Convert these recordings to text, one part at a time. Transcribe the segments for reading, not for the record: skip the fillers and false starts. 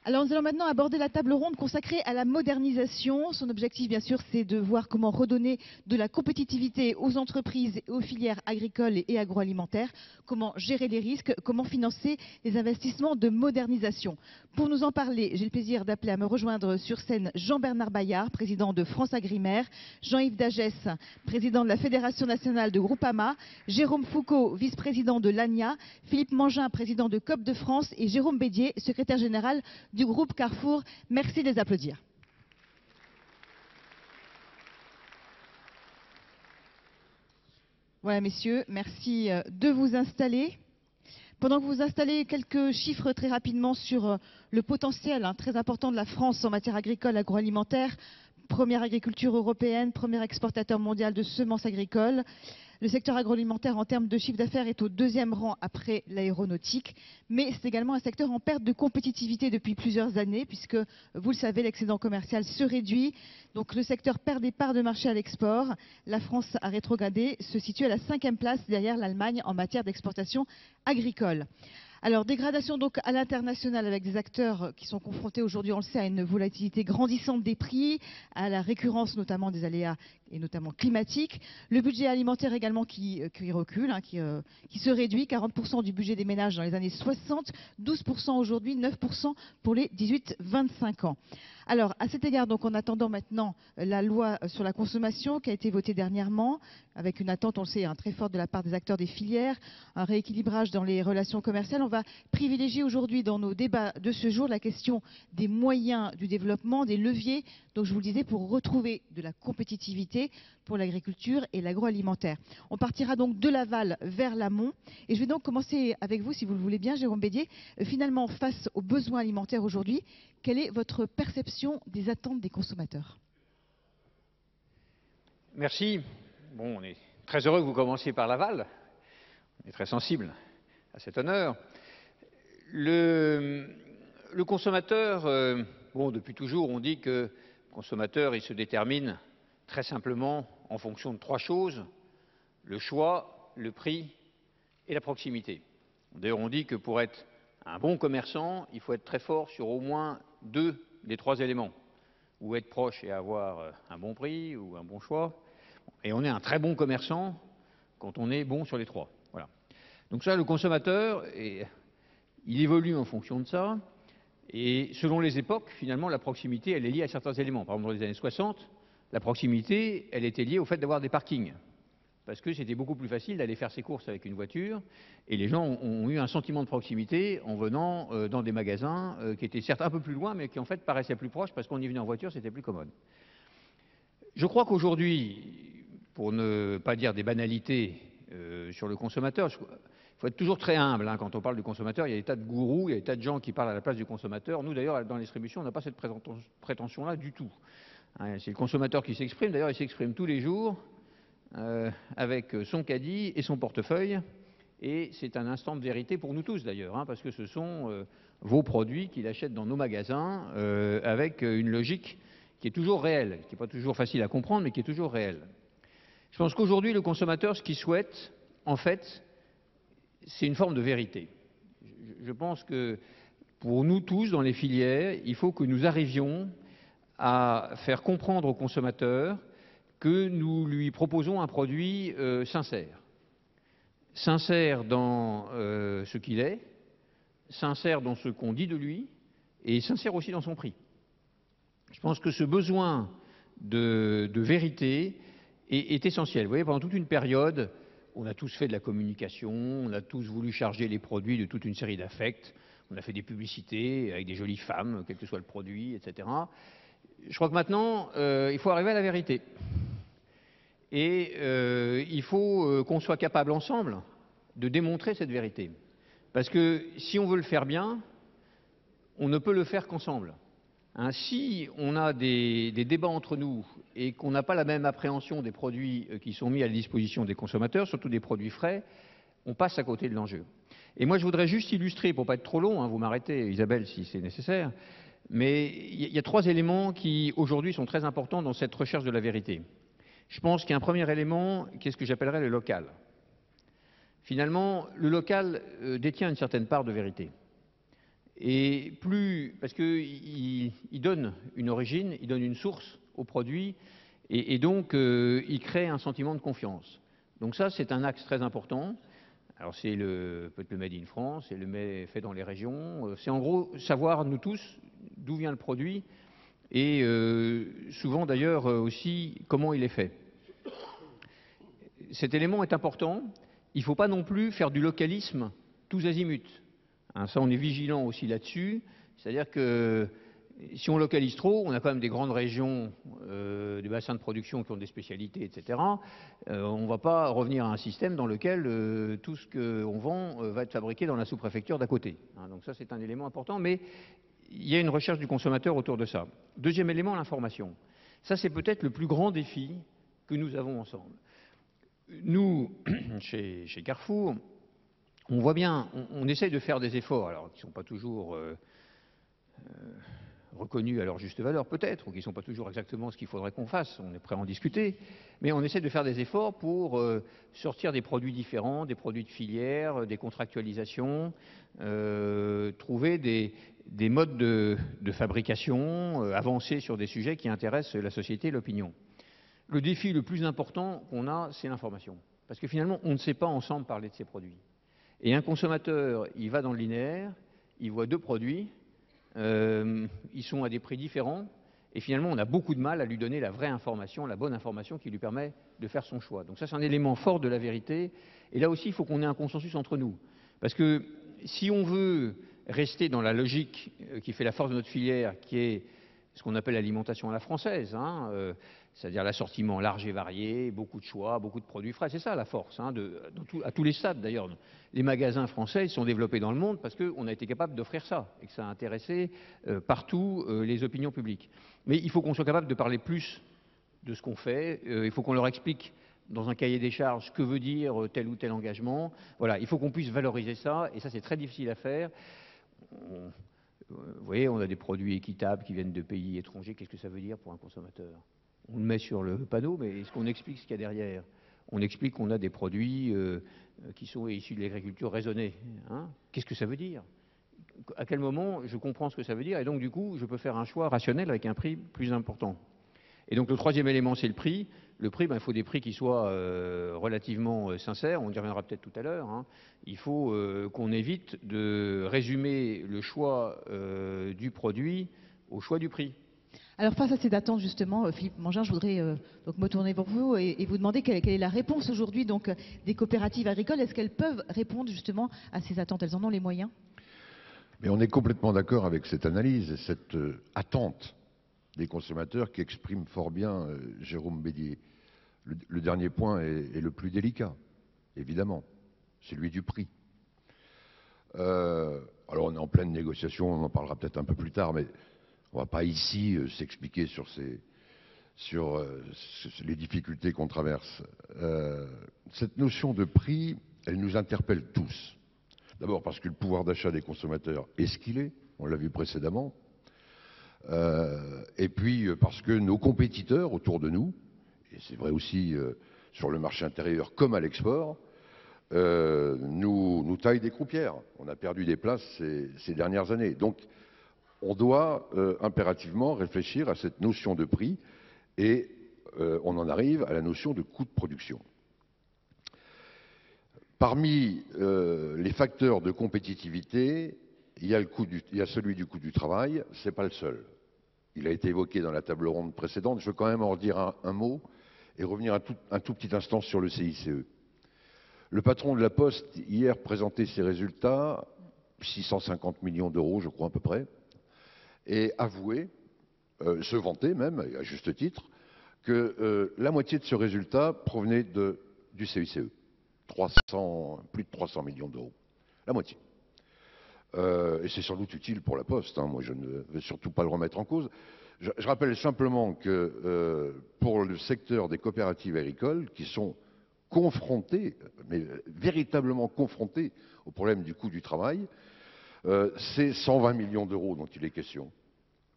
Alors nous allons maintenant aborder la table ronde consacrée à la modernisation. Son objectif, bien sûr, c'est de voir comment redonner de la compétitivité aux entreprises et aux filières agricoles et agroalimentaires, comment gérer les risques, comment financer les investissements de modernisation. Pour nous en parler, j'ai le plaisir d'appeler à me rejoindre sur scène Jean-Bernard Bayard, président de France Agrimaire, Jean-Yves Dagès, président de la Fédération nationale de Groupama, Jérôme Foucault, vice-président de l'ANIA, Philippe Mangin, président de COP de France et Jérôme Bédier, secrétaire général du groupe Carrefour. Merci de les applaudir. Voilà, messieurs, merci de vous installer. Pendant que vous vous installez, quelques chiffres très rapidement sur le potentiel très important de la France en matière agricole, agroalimentaire. Première agriculture européenne, premier exportateur mondial de semences agricoles. Le secteur agroalimentaire en termes de chiffre d'affaires est au deuxième rang après l'aéronautique, mais c'est également un secteur en perte de compétitivité depuis plusieurs années, puisque, vous le savez, l'excédent commercial se réduit, donc le secteur perd des parts de marché à l'export. La France a rétrogradé, se situe à la 5e place derrière l'Allemagne en matière d'exportation agricole. Alors, dégradation donc à l'international avec des acteurs qui sont confrontés aujourd'hui, on le sait, à une volatilité grandissante des prix, à la récurrence notamment des aléas et notamment climatiques. Le budget alimentaire également qui recule, qui se réduit, 40% du budget des ménages dans les années 60, 12% aujourd'hui, 9% pour les 18-25 ans. Alors, à cet égard, donc, en attendant maintenant la loi sur la consommation qui a été votée dernièrement, avec une attente, on le sait, très forte de la part des acteurs des filières, un rééquilibrage dans les relations commerciales, on va privilégier aujourd'hui dans nos débats de ce jour la question des moyens du développement, des leviers, donc je vous le disais, pour retrouver de la compétitivité pour l'agriculture et l'agroalimentaire. On partira donc de l'aval vers l'amont. Et je vais donc commencer avec vous, si vous le voulez bien, Jérôme Bédier. Finalement, face aux besoins alimentaires aujourd'hui, quelle est votre perception des attentes des consommateurs? Merci. Bon, on est très heureux que vous commenciez par l'aval. On est très sensible à cet honneur. Le consommateur, bon, depuis toujours, on dit que le consommateur, il se détermine très simplement en fonction de 3 choses, le choix, le prix et la proximité. D'ailleurs, on dit que pour être un bon commerçant, il faut être très fort sur au moins 2 des 3 éléments, ou être proche et avoir un bon prix ou un bon choix. Et on est un très bon commerçant quand on est bon sur les 3. Voilà. Donc ça, le consommateur, il évolue en fonction de ça. Et selon les époques, finalement, la proximité, elle est liée à certains éléments. Par exemple, dans les années 60, la proximité, elle était liée au fait d'avoir des parkings. Parce que c'était beaucoup plus facile d'aller faire ses courses avec une voiture. Et les gens ont eu un sentiment de proximité en venant dans des magasins qui étaient certes un peu plus loin, mais qui en fait paraissaient plus proches parce qu'on y venait en voiture, c'était plus commode. Je crois qu'aujourd'hui, pour ne pas dire des banalités sur le consommateur, il faut être toujours très humble quand on parle du consommateur. Il y a des tas de gourous, il y a des tas de gens qui parlent à la place du consommateur. Nous, d'ailleurs, dans la distribution, on n'a pas cette prétention-là du tout. C'est le consommateur qui s'exprime. D'ailleurs, il s'exprime tous les jours avec son caddie et son portefeuille. Et c'est un instant de vérité pour nous tous, d'ailleurs, parce que ce sont vos produits qu'il achète dans nos magasins avec une logique qui est toujours réelle, qui n'est pas toujours facile à comprendre, mais qui est toujours réelle. Je pense qu'aujourd'hui, le consommateur, ce qu'il souhaite, en fait, c'est une forme de vérité. Je pense que pour nous tous, dans les filières, il faut que nous arrivions à faire comprendre au consommateur que nous lui proposons un produit sincère. Sincère dans ce qu'il est, sincère dans ce qu'on dit de lui, et sincère aussi dans son prix. Je pense que ce besoin de vérité est essentiel. Vous voyez, pendant toute une période, on a tous fait de la communication, on a tous voulu charger les produits de toute une série d'affects, on a fait des publicités avec des jolies femmes, quel que soit le produit, etc. Je crois que maintenant, il faut arriver à la vérité. Et il faut qu'on soit capable ensemble de démontrer cette vérité. Parce que si on veut le faire bien, on ne peut le faire qu'ensemble. Si on a des débats entre nous et qu'on n'a pas la même appréhension des produits qui sont mis à la disposition des consommateurs, surtout des produits frais, on passe à côté de l'enjeu. Et moi, je voudrais juste illustrer, pour ne pas être trop long, vous m'arrêtez, Isabelle, si c'est nécessaire, mais il y a 3 éléments qui, aujourd'hui, sont très importants dans cette recherche de la vérité. Je pense qu'il y a un premier élément qui est ce que j'appellerais le local. Finalement, le local détient une certaine part de vérité. Et plus, parce qu'il donne une origine, il donne une source au produit, et donc il crée un sentiment de confiance. Donc ça, c'est un axe très important. Alors c'est peut-être le Made in France, c'est le made fait dans les régions. C'est en gros savoir, nous tous, d'où vient le produit, et souvent d'ailleurs aussi comment il est fait. Cet élément est important. Il ne faut pas non plus faire du localisme tous azimuts. Hein, ça, on est vigilant aussi là-dessus. C'est-à-dire que si on localise trop, on a quand même des grandes régions, des bassins de production qui ont des spécialités, etc. On ne va pas revenir à un système dans lequel tout ce qu'on vend va être fabriqué dans la sous-préfecture d'à côté. Hein, donc ça, c'est un élément important, mais il y a une recherche du consommateur autour de ça. Deuxième élément, l'information. Ça, c'est peut-être le plus grand défi que nous avons ensemble. Nous, chez Carrefour, on voit bien, on essaye de faire des efforts, alors qui ne sont pas toujours reconnus à leur juste valeur peut-être, ou qui ne sont pas toujours exactement ce qu'il faudrait qu'on fasse, on est prêt à en discuter, mais on essaie de faire des efforts pour sortir des produits différents, des produits de filière, des contractualisations, trouver des modes de fabrication, avancer sur des sujets qui intéressent la société et l'opinion. Le défi le plus important qu'on a, c'est l'information. Parce que finalement, on ne sait pas ensemble parler de ces produits. Et un consommateur, il va dans le linéaire, il voit deux produits, ils sont à des prix différents, et finalement, on a beaucoup de mal à lui donner la vraie information, la bonne information qui lui permet de faire son choix. Donc ça, c'est un élément fort de la vérité. Et là aussi, il faut qu'on ait un consensus entre nous. Parce que si on veut rester dans la logique qui fait la force de notre filière, qui est ce qu'on appelle l'alimentation à la française, hein, c'est-à-dire l'assortiment large et varié, beaucoup de choix, beaucoup de produits frais. C'est ça la force, hein, à tous les stades d'ailleurs. Les magasins français ils sont développés dans le monde parce qu'on a été capable d'offrir ça et que ça a intéressé partout les opinions publiques. Mais il faut qu'on soit capable de parler plus de ce qu'on fait. Il faut qu'on leur explique dans un cahier des charges que veut dire tel ou tel engagement. Voilà, il faut qu'on puisse valoriser ça et ça c'est très difficile à faire. Vous voyez, on a des produits équitables qui viennent de pays étrangers. Qu'est-ce que ça veut dire pour un consommateur? On le met sur le panneau, mais est-ce qu'on explique ce qu'il y a derrière? On explique qu'on a des produits qui sont issus de l'agriculture raisonnée. Hein? Qu'est-ce que ça veut dire? À quel moment je comprends ce que ça veut dire? Et donc, du coup, je peux faire un choix rationnel avec un prix plus important. Et donc, le troisième élément, c'est le prix. Le prix, il faut des prix qui soient relativement sincères. On y reviendra peut-être tout à l'heure. Hein. Il faut qu'on évite de résumer le choix du produit au choix du prix. Alors face à ces attentes justement, Philippe Mangin, je voudrais donc me tourner vers vous et vous demander quelle est la réponse aujourd'hui donc des coopératives agricoles. Est-ce qu'elles peuvent répondre justement à ces attentes? Elles en ont les moyens? Mais on est complètement d'accord avec cette analyse, cette attente des consommateurs qu'exprime fort bien Jérôme Bédier. Le dernier point est le plus délicat, évidemment, celui du prix. Alors on est en pleine négociation, on en parlera peut-être un peu plus tard, mais on ne va pas ici s'expliquer sur les difficultés qu'on traverse. Cette notion de prix, elle nous interpelle tous. D'abord parce que le pouvoir d'achat des consommateurs est ce qu'il est, on l'a vu précédemment. Et puis parce que nos compétiteurs autour de nous, et c'est vrai aussi sur le marché intérieur comme à l'export, nous taillent des croupières. On a perdu des places ces dernières années. Donc on doit impérativement réfléchir à cette notion de prix et on en arrive à la notion de coût de production. Parmi les facteurs de compétitivité, il y a celui du coût du travail, ce n'est pas le seul. Il a été évoqué dans la table ronde précédente, je veux quand même en redire un mot et revenir un tout petit instant sur le CICE. Le patron de la Poste, hier, présentait ses résultats, 650 millions d'euros, je crois à peu près, et avouait, se vantait même, à juste titre, que la moitié de ce résultat provenait du CICE. Plus de 300 millions d'euros. La moitié. Et c'est sans doute utile pour la Poste. Hein. Moi, je ne veux surtout pas le remettre en cause. Je rappelle simplement que pour le secteur des coopératives agricoles, qui sont confrontés, mais véritablement confrontés au problème du coût du travail, c'est 120 millions d'euros dont il est question.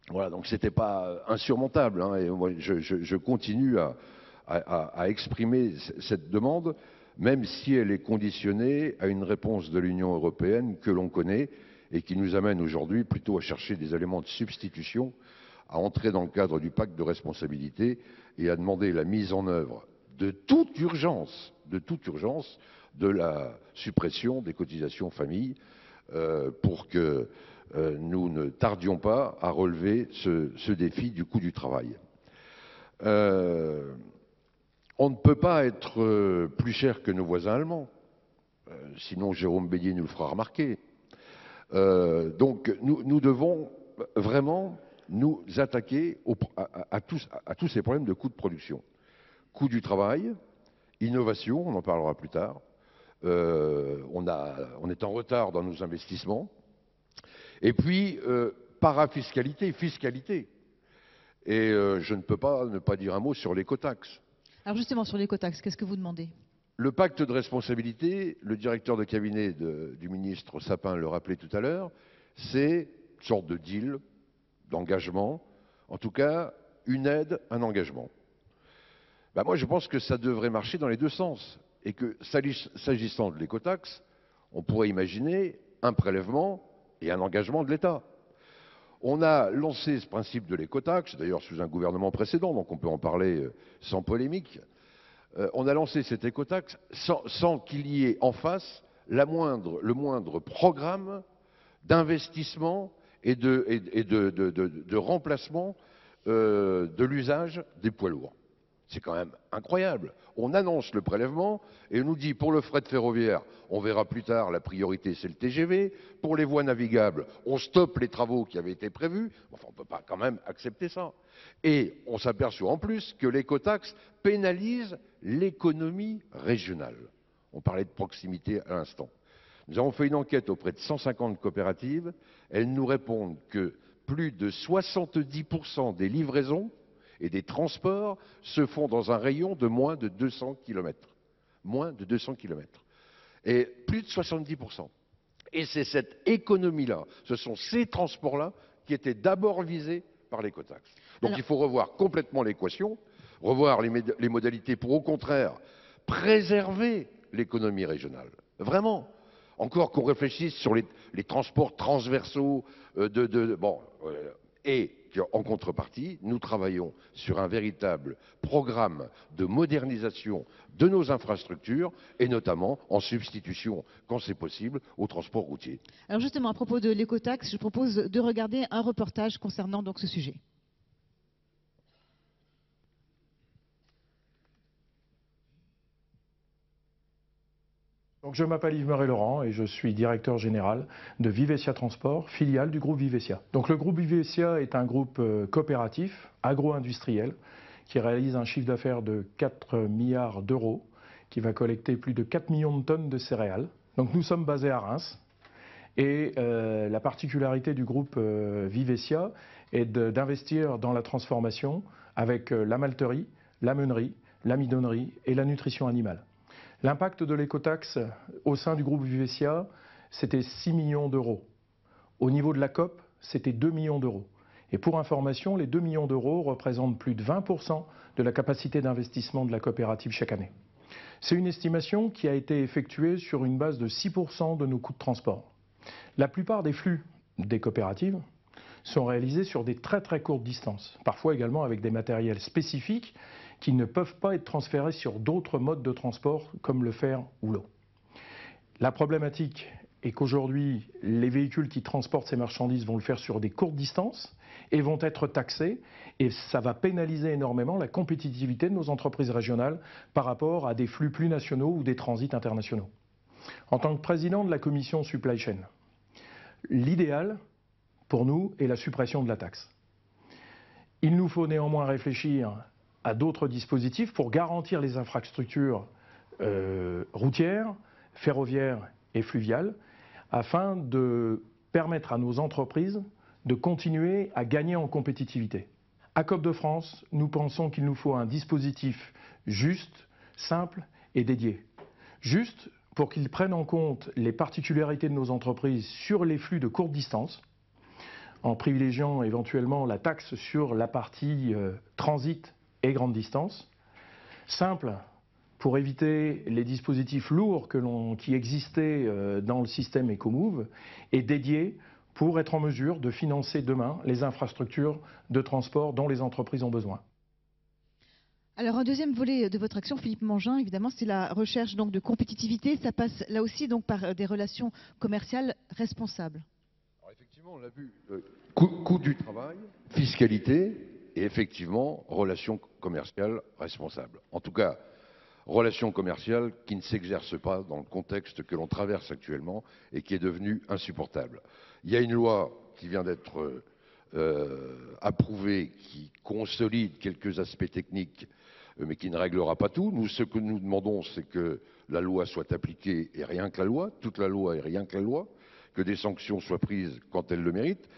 Voilà, donc ce n'était pas insurmontable. Hein, et moi, je continue à exprimer cette demande, même si elle est conditionnée à une réponse de l'Union européenne que l'on connaît et qui nous amène aujourd'hui plutôt à chercher des éléments de substitution, à entrer dans le cadre du pacte de responsabilité et à demander la mise en œuvre de toute urgence de la suppression des cotisations famille pour que nous ne tardions pas à relever ce défi du coût du travail. On ne peut pas être plus cher que nos voisins allemands, sinon Jérôme Bédier nous le fera remarquer. Donc nous devons vraiment nous attaquer à tous ces problèmes de coût de production. Coût du travail, innovation, on en parlera plus tard. On est en retard dans nos investissements. Et puis, parafiscalité, fiscalité. Et je ne peux pas ne pas dire un mot sur l'écotaxe. Alors justement, sur l'écotaxe, qu'est-ce que vous demandez? Le pacte de responsabilité, le directeur de cabinet du ministre Sapin le rappelait tout à l'heure, c'est une sorte de deal, d'engagement, en tout cas une aide, un engagement. Ben moi je pense que ça devrait marcher dans les deux sens, et que s'agissant de l'écotaxe, on pourrait imaginer un prélèvement et un engagement de l'État. On a lancé ce principe de l'écotaxe, d'ailleurs sous un gouvernement précédent, donc on peut en parler sans polémique. On a lancé cette écotaxe sans qu'il y ait en face le moindre programme d'investissement et de remplacement de l'usage des poids lourds. C'est quand même incroyable. On annonce le prélèvement et on nous dit pour le fret ferroviaire, on verra plus tard, la priorité c'est le TGV. Pour les voies navigables, on stoppe les travaux qui avaient été prévus. Enfin, on ne peut pas quand même accepter ça. Et on s'aperçoit en plus que l'écotaxe pénalise l'économie régionale. On parlait de proximité à l'instant. Nous avons fait une enquête auprès de 150 coopératives. Elles nous répondent que plus de 70% des livraisons et des transports se font dans un rayon de moins de 200 km. Moins de 200 km. Et plus de 70%. Et c'est cette économie-là, ce sont ces transports-là qui étaient d'abord visés par l'écotaxe. Donc il faut revoir complètement l'équation, revoir les modalités pour au contraire préserver l'économie régionale. Vraiment. Encore qu'on réfléchisse sur les transports transversaux et en contrepartie, nous travaillons sur un véritable programme de modernisation de nos infrastructures et notamment en substitution, quand c'est possible, au transport routier. Alors justement, à propos de l'écotaxe, je propose de regarder un reportage concernant donc ce sujet. Donc, je m'appelle Yves-Marie Laurent et je suis directeur général de Vivescia Transport, filiale du groupe Vivescia. Donc, le groupe Vivescia est un groupe coopératif, agro-industriel, qui réalise un chiffre d'affaires de 4 milliards d'euros, qui va collecter plus de 4 millions de tonnes de céréales. Donc, nous sommes basés à Reims et la particularité du groupe Vivescia est d'investir dans la transformation avec la malterie, la meunerie, la midonnerie et la nutrition animale. L'impact de l'écotaxe au sein du groupe Vivescia, c'était 6 millions d'euros. Au niveau de la COP, c'était 2 millions d'euros. Et pour information, les 2 millions d'euros représentent plus de 20% de la capacité d'investissement de la coopérative chaque année. C'est une estimation qui a été effectuée sur une base de 6% de nos coûts de transport. La plupart des flux des coopératives sont réalisés sur des très courtes distances, parfois également avec des matériels spécifiques qui ne peuvent pas être transférés sur d'autres modes de transport comme le fer ou l'eau. La problématique est qu'aujourd'hui, les véhicules qui transportent ces marchandises vont le faire sur des courtes distances et vont être taxés, et ça va pénaliser énormément la compétitivité de nos entreprises régionales par rapport à des flux plus nationaux ou des transits internationaux. En tant que président de la commission Supply Chain, l'idéal pour nous est la suppression de la taxe. Il nous faut néanmoins réfléchir à d'autres dispositifs pour garantir les infrastructures routières, ferroviaires et fluviales, afin de permettre à nos entreprises de continuer à gagner en compétitivité. À COP de France, nous pensons qu'il nous faut un dispositif juste, simple et dédié. Juste pour qu'il prenne en compte les particularités de nos entreprises sur les flux de courte distance, en privilégiant éventuellement la taxe sur la partie transit et grande distance. Simple pour éviter les dispositifs lourds qui existaient dans le système EcoMove et dédié pour être en mesure de financer demain les infrastructures de transport dont les entreprises ont besoin. Alors un deuxième volet de votre action, Philippe Mangin, évidemment, c'est la recherche donc, de compétitivité. Ça passe là aussi donc, par des relations commerciales responsables. Alors, effectivement, on l'a vu, coût du travail, fiscalité et effectivement relations commerciales responsables. En tout cas, relations commerciales qui ne s'exercent pas dans le contexte que l'on traverse actuellement et qui est devenu insupportable. Il y a une loi qui vient d'être approuvée, qui consolide quelques aspects techniques, mais qui ne réglera pas tout. Nous, ce que nous demandons, c'est que la loi soit appliquée et rien que la loi, toute la loi et rien que la loi, que des sanctions soient prises quand elles le méritent.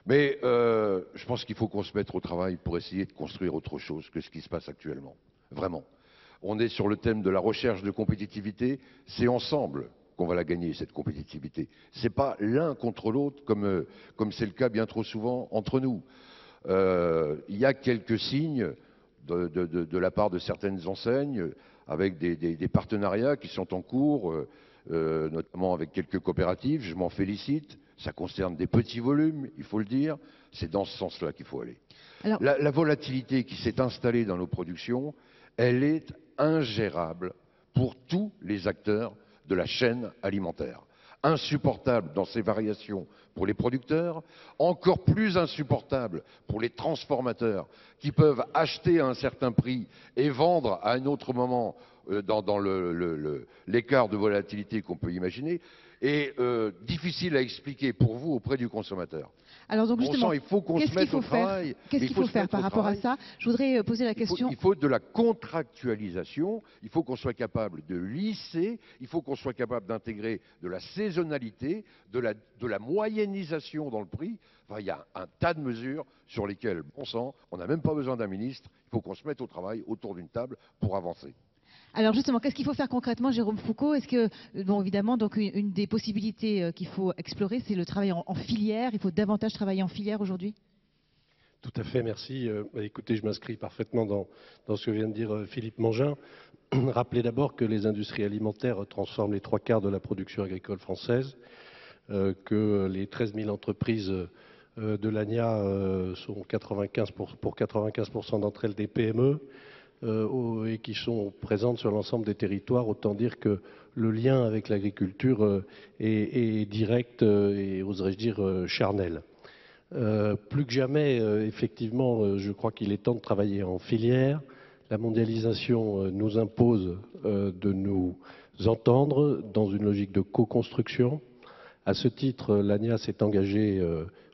Mais je pense qu'il faut qu'on se mette au travail pour essayer de construire autre chose que ce qui se passe actuellement. Vraiment. On est sur le thème de la recherche de compétitivité. C'est ensemble qu'on va la gagner, cette compétitivité. C'est pas l'un contre l'autre, comme c'est le cas bien trop souvent entre nous. Il y a quelques signes de la part de certaines enseignes, avec des partenariats qui sont en cours, notamment avec quelques coopératives. Je m'en félicite. Ça concerne des petits volumes, il faut le dire. C'est dans ce sens-là qu'il faut aller. Alors, la volatilité qui s'est installée dans nos productions, elle est ingérable pour tous les acteurs de la chaîne alimentaire. Insupportable dans ses variations pour les producteurs, encore plus insupportable pour les transformateurs qui peuvent acheter à un certain prix et vendre à un autre moment dans l'écart de volatilité qu'on peut imaginer, et difficile à expliquer pour vous auprès du consommateur. Alors donc justement, il faut qu'on se mette au travail. Qu'est-ce qu'il faut faire par rapport à ça? Je voudrais poser la question. Il faut de la contractualisation, il faut qu'on soit capable de lisser, il faut qu'on soit capable d'intégrer de la saisonnalité, de la moyennisation dans le prix. Enfin, il y a un tas de mesures sur lesquelles, bon sang, on n'a même pas besoin d'un ministre, il faut qu'on se mette au travail autour d'une table pour avancer. Alors justement, qu'est-ce qu'il faut faire concrètement, Jérôme Foucault? Est-ce que, bon, évidemment, donc une des possibilités qu'il faut explorer, c'est le travail en filière. Il faut davantage travailler en filière aujourd'hui? Tout à fait, merci. Écoutez, je m'inscris parfaitement dans ce que vient de dire Philippe Mangin. Rappelez d'abord que les industries alimentaires transforment les 3/4 de la production agricole française, que les 13 000 entreprises de l'ANIA sont pour 95% d'entre elles des PME. Et qui sont présentes sur l'ensemble des territoires. Autant dire que le lien avec l'agriculture est direct et, oserais-je dire, charnel. Plus que jamais, effectivement, je crois qu'il est temps de travailler en filière. La mondialisation nous impose de nous entendre dans une logique de co-construction. À ce titre, l'ANIA s'est engagée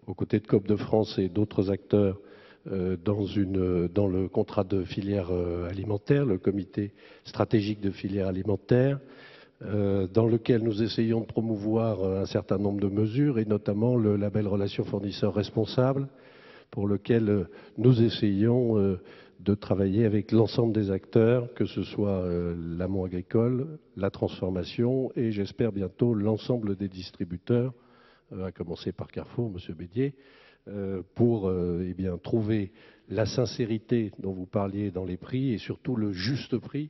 aux côtés de COP de France et d'autres acteurs dans le contrat de filière alimentaire, le comité stratégique de filière alimentaire, dans lequel nous essayons de promouvoir un certain nombre de mesures, et notamment le label Relations fournisseurs responsables, pour lequel nous essayons de travailler avec l'ensemble des acteurs, que ce soit l'amont agricole, la transformation, et j'espère bientôt l'ensemble des distributeurs, à commencer par Carrefour, M. Bédier, pour eh bien, trouver la sincérité dont vous parliez dans les prix et surtout le juste prix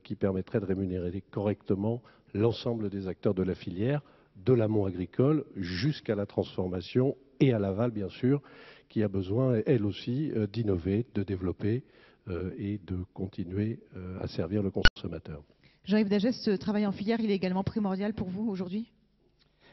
qui permettrait de rémunérer correctement l'ensemble des acteurs de la filière, de l'amont agricole jusqu'à la transformation et à l'aval, bien sûr, qui a besoin, elle aussi, d'innover, de développer et de continuer à servir le consommateur. Jean-Yves Dagès, ce travail en filière, il est également primordial pour vous aujourd'hui?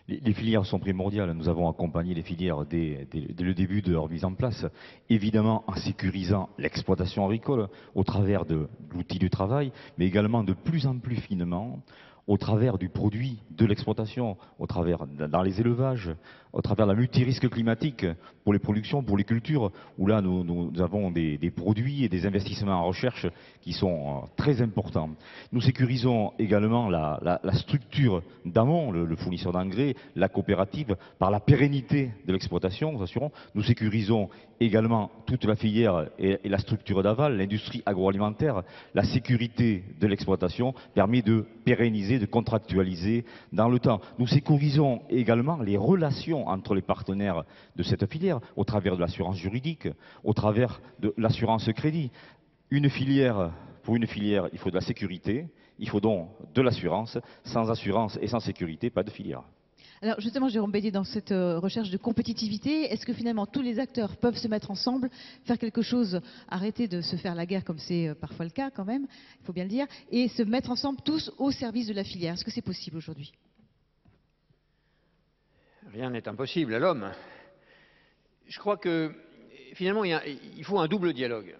Les filières sont primordiales. Nous avons accompagné les filières dès le début de leur mise en place, évidemment en sécurisant l'exploitation agricole au travers de l'outil du travail, mais également de plus en plus finement au travers du produit de l'exploitation, au travers dans les élevages, au travers de la multirisque climatique pour les productions, pour les cultures, où là nous avons des produits et des investissements en recherche qui sont très importants. Nous sécurisons également la structure d'amont, le fournisseur d'engrais, la coopérative, par la pérennité de l'exploitation, nous assurons. Nous sécurisons également toute la filière et la structure d'aval, l'industrie agroalimentaire. La sécurité de l'exploitation permet de pérenniser, de contractualiser dans le temps. Nous sécurisons également les relations entre les partenaires de cette filière au travers de l'assurance juridique, au travers de l'assurance crédit. Une filière Pour une filière, il faut de la sécurité, il faut donc de l'assurance. Sans assurance et sans sécurité, pas de filière. Alors justement, Jérôme Bédier, dans cette recherche de compétitivité, est-ce que finalement tous les acteurs peuvent se mettre ensemble, faire quelque chose, arrêter de se faire la guerre comme c'est parfois le cas quand même, il faut bien le dire, et se mettre ensemble tous au service de la filière? Est-ce que c'est possible aujourd'hui? Rien n'est impossible à l'homme. Je crois que finalement, il faut un double dialogue.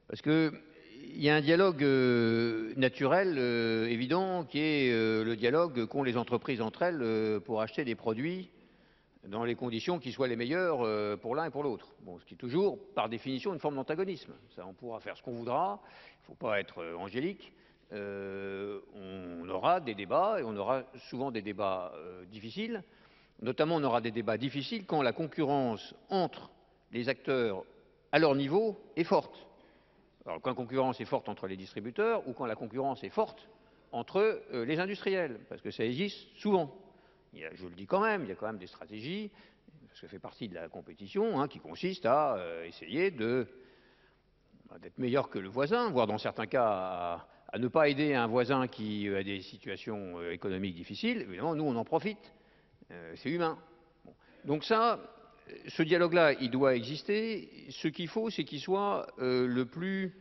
Parce qu'il y a un dialogue naturel, évident, qui est le dialogue qu'ont les entreprises entre elles pour acheter des produits dans les conditions qui soient les meilleures pour l'un et pour l'autre. Bon, ce qui est toujours, par définition, une forme d'antagonisme. Ça, on pourra faire ce qu'on voudra, il ne faut pas être angélique. On aura des débats, et on aura souvent des débats difficiles. Notamment, on aura des débats difficiles quand la concurrence entre les acteurs à leur niveau est forte. Alors, quand la concurrence est forte entre les distributeurs ou quand la concurrence est forte entre les industriels, parce que ça existe souvent. Je le dis quand même, il y a quand même des stratégies, parce que ça fait partie de la compétition, hein, qui consiste à essayer d'être meilleur que le voisin, voire dans certains cas à ne pas aider un voisin qui a des situations économiques difficiles. Évidemment, nous, on en profite. C'est humain. Bon. Donc ça, ce dialogue-là, il doit exister. Ce qu'il faut, c'est qu'il soit le plus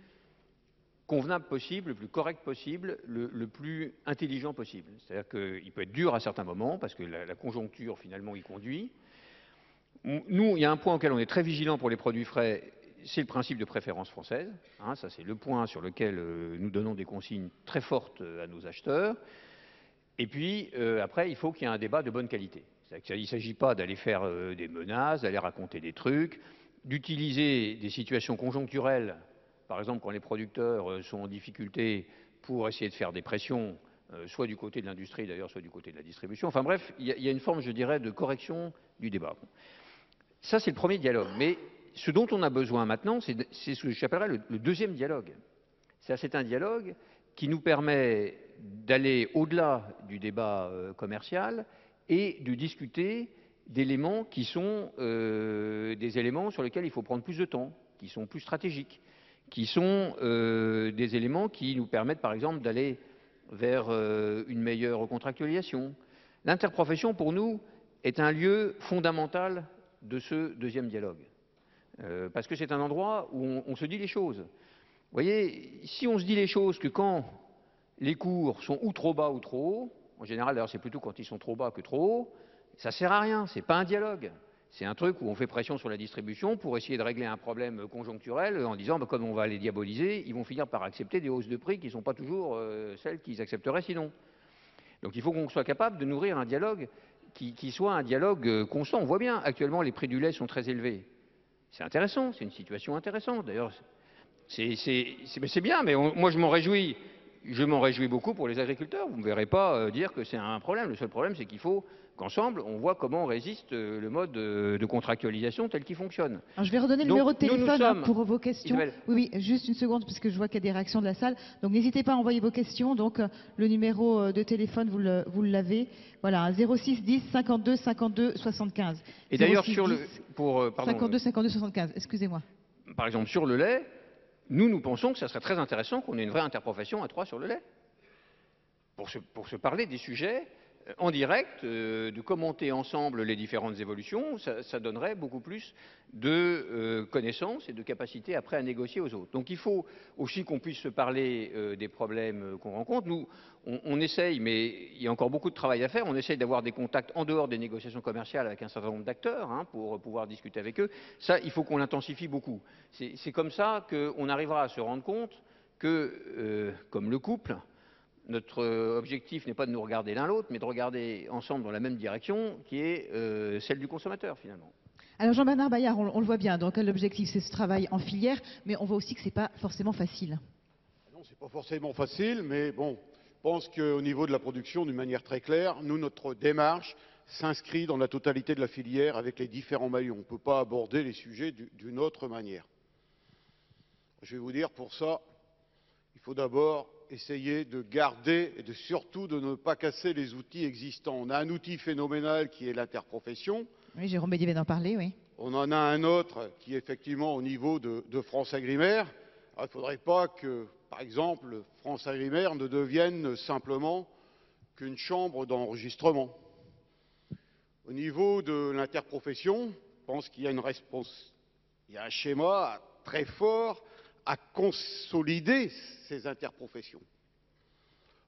convenable possible, le plus correct possible, le plus intelligent possible. C'est-à-dire qu'il peut être dur à certains moments, parce que la conjoncture, finalement, y conduit. Nous, il y a un point auquel on est très vigilant pour les produits frais, c'est le principe de préférence française. Hein, ça, c'est le point sur lequel nous donnons des consignes très fortes à nos acheteurs. Et puis, après, il faut qu'il y ait un débat de bonne qualité. Il ne s'agit pas d'aller faire des menaces, d'aller raconter des trucs, d'utiliser des situations conjoncturelles, par exemple quand les producteurs sont en difficulté, pour essayer de faire des pressions, soit du côté de l'industrie d'ailleurs, soit du côté de la distribution. Enfin bref, il y a une forme, je dirais, de correction du débat. Ça, c'est le premier dialogue. Mais ce dont on a besoin maintenant, c'est ce que j'appellerais le deuxième dialogue. C'est un dialogue qui nous permet d'aller au-delà du débat commercial et de discuter d'éléments qui sont des éléments sur lesquels il faut prendre plus de temps, qui sont plus stratégiques, qui sont des éléments qui nous permettent par exemple d'aller vers une meilleure contractualisation. L'interprofession, pour nous, est un lieu fondamental de ce deuxième dialogue, parce que c'est un endroit où on se dit les choses. Vous voyez, si on se dit les choses que quand les cours sont ou trop bas ou trop hauts, en général d'ailleurs c'est plutôt quand ils sont trop bas que trop hauts, ça sert à rien, c'est pas un dialogue. C'est un truc où on fait pression sur la distribution pour essayer de régler un problème conjoncturel en disant comme on va les diaboliser, ils vont finir par accepter des hausses de prix qui ne sont pas toujours celles qu'ils accepteraient sinon. Donc il faut qu'on soit capable de nourrir un dialogue qui soit un dialogue constant. On voit bien, actuellement les prix du lait sont très élevés. C'est intéressant, c'est une situation intéressante. D'ailleurs, c'est bien, mais moi je m'en réjouis. Je m'en réjouis beaucoup pour les agriculteurs. Vous ne me verrez pas dire que c'est un problème. Le seul problème, c'est qu'il faut qu'ensemble, on voit comment on résiste le mode de contractualisation tel qu'il fonctionne. Alors, je vais redonner le numéro de téléphone pour vos questions. Isabelle. Oui, juste une seconde, parce que je vois qu'il y a des réactions de la salle. Donc, n'hésitez pas à envoyer vos questions. Donc, le numéro de téléphone, vous l'avez. Voilà, 06 10 52 52 75. Et d'ailleurs, sur le... 52 52 75, excusez-moi. Par exemple, sur le lait, nous pensons que ça serait très intéressant qu'on ait une vraie interprofession à 3 sur le lait. Pour se parler des sujets en direct, de commenter ensemble les différentes évolutions, ça donnerait beaucoup plus de connaissances et de capacité après à négocier aux autres. Donc il faut aussi qu'on puisse se parler des problèmes qu'on rencontre. Nous, on essaye, mais il y a encore beaucoup de travail à faire, on essaye d'avoir des contacts en dehors des négociations commerciales avec un certain nombre d'acteurs pour pouvoir discuter avec eux. Ça, il faut qu'on l'intensifie beaucoup. C'est comme ça qu'on arrivera à se rendre compte que, comme le couple, notre objectif n'est pas de nous regarder l'un l'autre, mais de regarder ensemble dans la même direction, qui est celle du consommateur, finalement. Alors Jean-Bernard Bayard, on le voit bien, donc l'objectif c'est ce travail en filière, mais on voit aussi que ce n'est pas forcément facile. Non, ce n'est pas forcément facile, mais bon, je pense qu'au niveau de la production, d'une manière très claire, nous, notre démarche s'inscrit dans la totalité de la filière avec les différents maillons. On ne peut pas aborder les sujets d'une autre manière. Je vais vous dire, pour ça, il faut d'abord essayer de garder et surtout de ne pas casser les outils existants. On a un outil phénoménal qui est l'interprofession. Oui, Jérôme Bédier vient d'en parler, oui. On en a un autre qui est effectivement au niveau de France Agrimaire, il ne faudrait pas que, par exemple, France Agrimaire ne devienne simplement qu'une chambre d'enregistrement. Au niveau de l'interprofession, je pense qu'il y a il y a un schéma très fort à consolider ces interprofessions.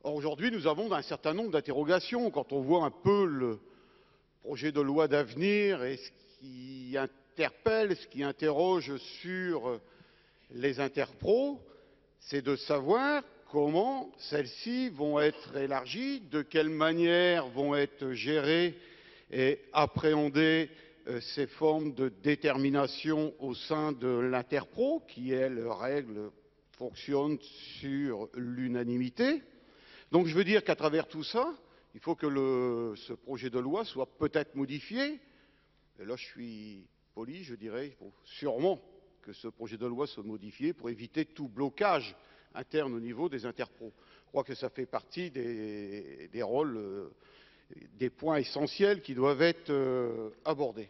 Or, aujourd'hui, nous avons un certain nombre d'interrogations. Quand on voit un peu le projet de loi d'avenir et ce qui interpelle, ce qui interroge sur les interpros, c'est de savoir comment celles-ci vont être élargies, de quelle manière vont être gérées et appréhender ces formes de détermination au sein de l'interpro, qui, elle, règle, fonctionne sur l'unanimité. Donc je veux dire qu'à travers tout ça, il faut que ce projet de loi soit peut-être modifié. Et là, je suis poli, je dirais, il faut sûrement que ce projet de loi soit modifié pour éviter tout blocage interne au niveau des interpros. Je crois que ça fait partie des rôles, des points essentiels qui doivent être abordés.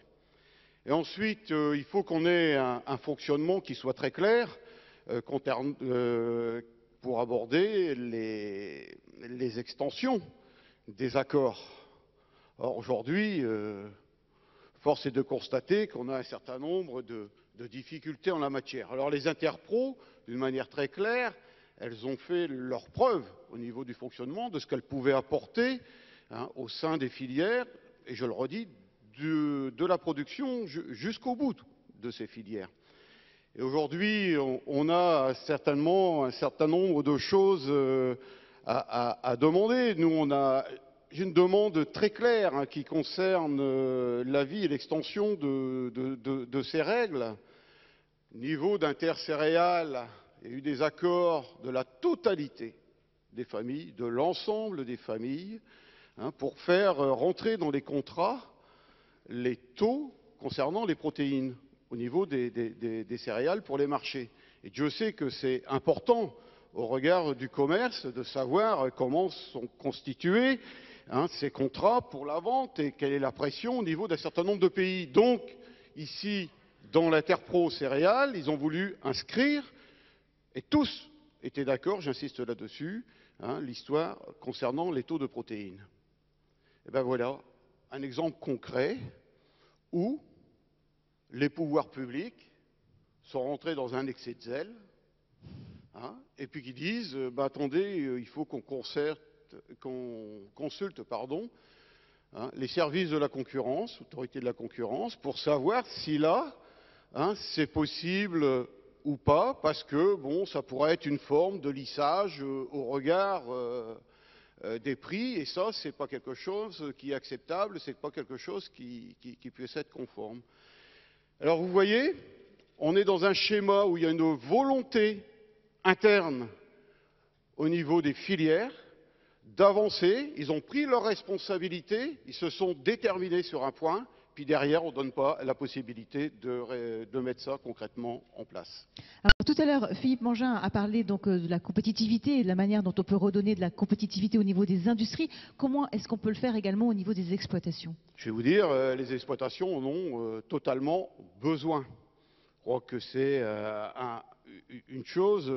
Et ensuite, il faut qu'on ait un fonctionnement qui soit très clair pour aborder les extensions des accords. Or, aujourd'hui, force est de constater qu'on a un certain nombre de difficultés en la matière. Alors, les interpros, d'une manière très claire, elles ont fait leurs preuves au niveau du fonctionnement, de ce qu'elles pouvaient apporter au sein des filières, et je le redis, de la production jusqu'au bout de ces filières. Et aujourd'hui, on a certainement un certain nombre de choses à demander. Nous, on a une demande très claire qui concerne l'avis et l'extension de ces règles. Niveau d'intercéréales, il y a eu des accords de la totalité des familles, de l'ensemble des familles, pour faire rentrer dans les contrats les taux concernant les protéines au niveau des céréales pour les marchés. Et Dieu sait que c'est important au regard du commerce de savoir comment sont constitués ces contrats pour la vente et quelle est la pression au niveau d'un certain nombre de pays. Donc, ici, dans l'interpro céréales, ils ont voulu inscrire, et tous étaient d'accord, j'insiste là-dessus, l'histoire concernant les taux de protéines. Et bien voilà, un exemple concret où les pouvoirs publics sont rentrés dans un excès de zèle, et puis qui disent attendez, il faut qu'on consulte les services de la concurrence, l'autorité de la concurrence, pour savoir si là, c'est possible ou pas, parce que bon, ça pourrait être une forme de lissage au regard des prix, et ça, c'est pas quelque chose qui est acceptable, c'est pas quelque chose qui puisse être conforme. Alors vous voyez, on est dans un schéma où il y a une volonté interne au niveau des filières d'avancer, ils ont pris leurs responsabilités, ils se sont déterminés sur un point, puis derrière, on ne donne pas la possibilité de mettre ça concrètement en place. Alors, tout à l'heure, Philippe Mangin a parlé donc de la compétitivité et de la manière dont on peut redonner de la compétitivité au niveau des industries. Comment est-ce qu'on peut le faire également au niveau des exploitations? Je vais vous dire, les exploitations en ont totalement besoin. Je crois que c'est une chose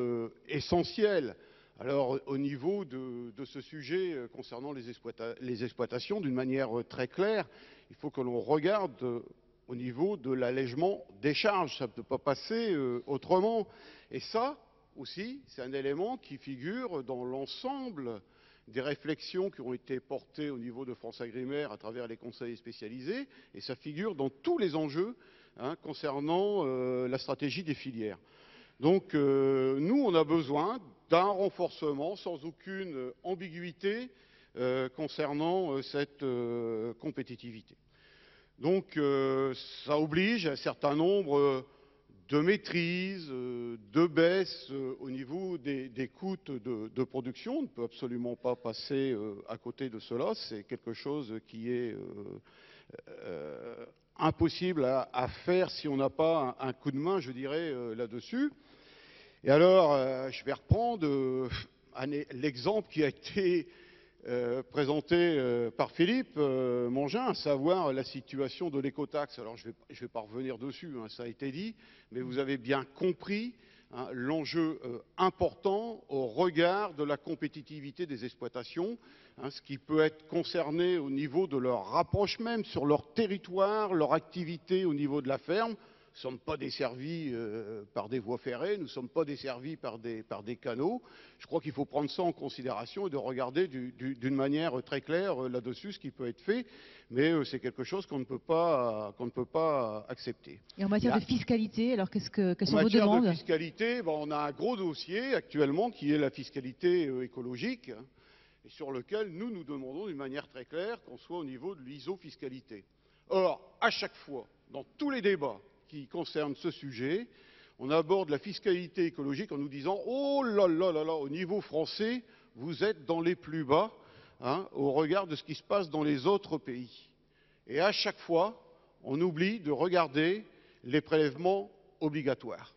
essentielle. Alors, au niveau de ce sujet concernant les exploitations, d'une manière très claire, il faut que l'on regarde au niveau de l'allègement des charges. Ça ne peut pas passer autrement. Et ça aussi, c'est un élément qui figure dans l'ensemble des réflexions qui ont été portées au niveau de France Agrimaire à travers les conseils spécialisés, et ça figure dans tous les enjeux concernant la stratégie des filières. Donc, nous, on a besoin d'un renforcement sans aucune ambiguïté concernant cette compétitivité. Donc, ça oblige un certain nombre de maîtrises, de baisses au niveau des coûts de production. On ne peut absolument pas passer à côté de cela. C'est quelque chose qui est impossible à faire si on n'a pas un coup de main, je dirais, là-dessus. Et alors, je vais reprendre l'exemple qui a été présenté par Philippe Mangin, à savoir la situation de l'écotaxe. Alors, je vais pas revenir dessus, ça a été dit, mais vous avez bien compris l'enjeu important au regard de la compétitivité des exploitations, ce qui peut être concerné au niveau de leur rapproche même sur leur territoire, leur activité au niveau de la ferme. Nous ne sommes pas desservis par des voies ferrées, nous ne sommes pas desservis par des canaux. Je crois qu'il faut prendre ça en considération et de regarder d'une manière très claire là-dessus ce qui peut être fait, mais c'est quelque chose qu'on ne peut pas accepter. Et en matière de fiscalité, alors quelles sont vos demandes? En matière de fiscalité, on a un gros dossier actuellement qui est la fiscalité écologique, et sur lequel nous demandons d'une manière très claire qu'on soit au niveau de l'ISO-fiscalité. Or, à chaque fois, dans tous les débats qui concernent ce sujet, on aborde la fiscalité écologique en nous disant « Oh là là là là, au niveau français, vous êtes dans les plus bas au regard de ce qui se passe dans les autres pays. » Et à chaque fois, on oublie de regarder les prélèvements obligatoires.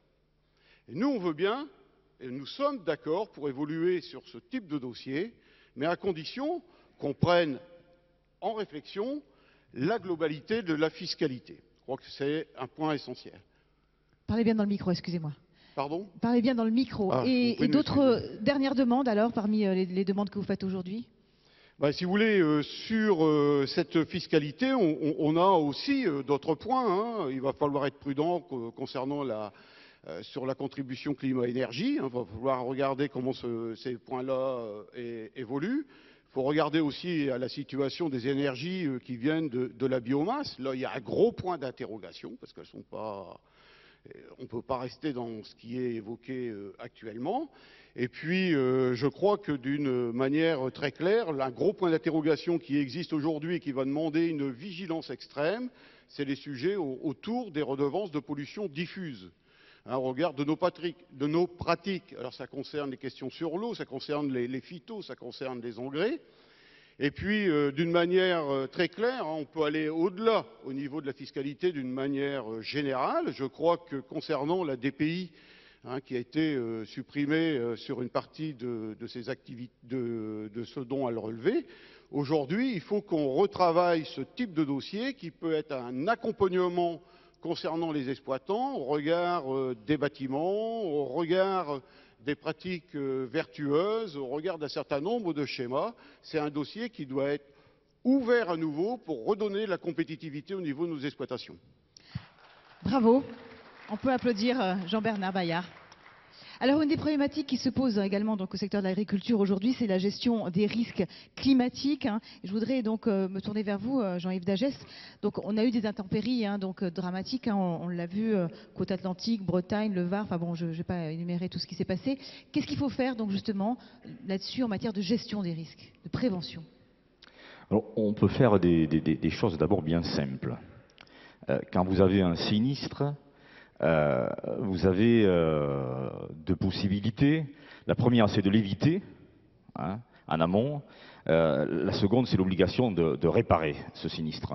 Et nous, on veut bien, et nous sommes d'accord pour évoluer sur ce type de dossier, mais à condition qu'on prenne en réflexion la globalité de la fiscalité. Je crois que c'est un point essentiel. Parlez bien dans le micro, excusez-moi. Pardon ? Parlez bien dans le micro. Et d'autres dernières demandes alors, parmi les demandes que vous faites aujourd'hui ? Si vous voulez, sur cette fiscalité, on a aussi d'autres points. Il va falloir être prudent concernant sur la contribution climat-énergie. Il va falloir regarder comment ces points-là évoluent. Il faut regarder aussi à la situation des énergies qui viennent de la biomasse. Là, il y a un gros point d'interrogation parce qu'elles sont pas... On ne peut pas rester dans ce qui est évoqué actuellement. Et puis, je crois que d'une manière très claire, un gros point d'interrogation qui existe aujourd'hui et qui va demander une vigilance extrême, c'est les sujets autour des redevances de pollution diffuse. Au regard de nos pratiques, alors ça concerne les questions sur l'eau, ça concerne les phytos, ça concerne les engrais. Et puis, d'une manière très claire, on peut aller au-delà au niveau de la fiscalité d'une manière générale. Je crois que concernant la DPI, qui a été supprimée sur une partie de ses activités, de ce dont elle relevait, aujourd'hui, il faut qu'on retravaille ce type de dossier qui peut être un accompagnement concernant les exploitants au regard des bâtiments, au regard des pratiques vertueuses, au regard d'un certain nombre de schémas. C'est un dossier qui doit être ouvert à nouveau pour redonner la compétitivité au niveau de nos exploitations. Bravo. On peut applaudir Jean-Bernard Bayart. Alors, une des problématiques qui se pose également donc, au secteur de l'agriculture aujourd'hui, c'est la gestion des risques climatiques. Je voudrais donc me tourner vers vous, Jean-Yves Dagès. Donc, on a eu des intempéries donc, dramatiques. On l'a vu, côte atlantique, Bretagne, le Var. Enfin bon, je ne vais pas énumérer tout ce qui s'est passé. Qu'est-ce qu'il faut faire donc justement là-dessus en matière de gestion des risques, de prévention? Alors, on peut faire des choses d'abord bien simples. Quand vous avez un sinistre, vous avez deux possibilités. La première, c'est de l'éviter en amont. La seconde, c'est l'obligation de réparer ce sinistre.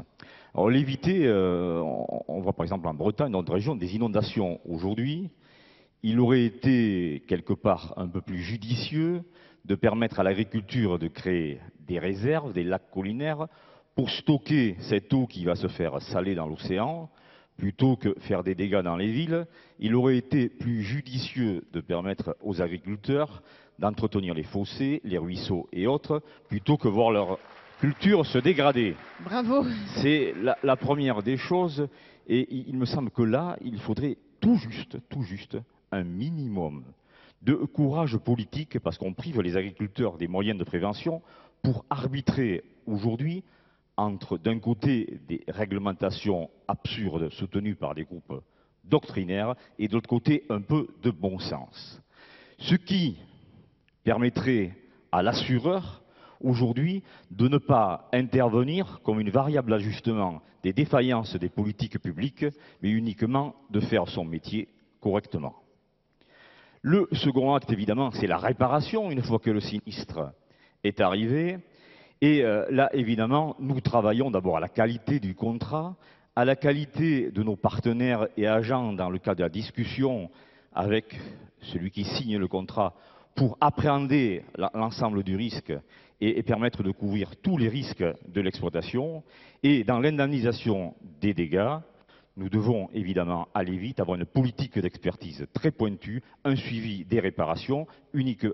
Alors l'éviter, on voit par exemple en Bretagne, dans notre région, des inondations aujourd'hui. Il aurait été quelque part un peu plus judicieux de permettre à l'agriculture de créer des réserves, des lacs collinaires, pour stocker cette eau qui va se faire saler dans l'océan. Plutôt que faire des dégâts dans les villes, il aurait été plus judicieux de permettre aux agriculteurs d'entretenir les fossés, les ruisseaux et autres, plutôt que voir leur culture se dégrader. Bravo. C'est la première des choses, et il me semble que là, il faudrait tout juste, un minimum de courage politique, parce qu'on prive les agriculteurs des moyens de prévention pour arbitrer aujourd'hui entre, d'un côté, des réglementations absurdes soutenues par des groupes doctrinaires et, de l'autre côté, un peu de bon sens. Ce qui permettrait à l'assureur, aujourd'hui, de ne pas intervenir comme une variable d'ajustement des défaillances des politiques publiques, mais uniquement de faire son métier correctement. Le second acte, évidemment, c'est la réparation, une fois que le sinistre est arrivé. Et là, évidemment, nous travaillons d'abord à la qualité du contrat, à la qualité de nos partenaires et agents dans le cadre de la discussion avec celui qui signe le contrat pour appréhender l'ensemble du risque et permettre de couvrir tous les risques de l'exploitation. Et dans l'indemnisation des dégâts, nous devons évidemment aller vite, avoir une politique d'expertise très pointue, un suivi des réparations,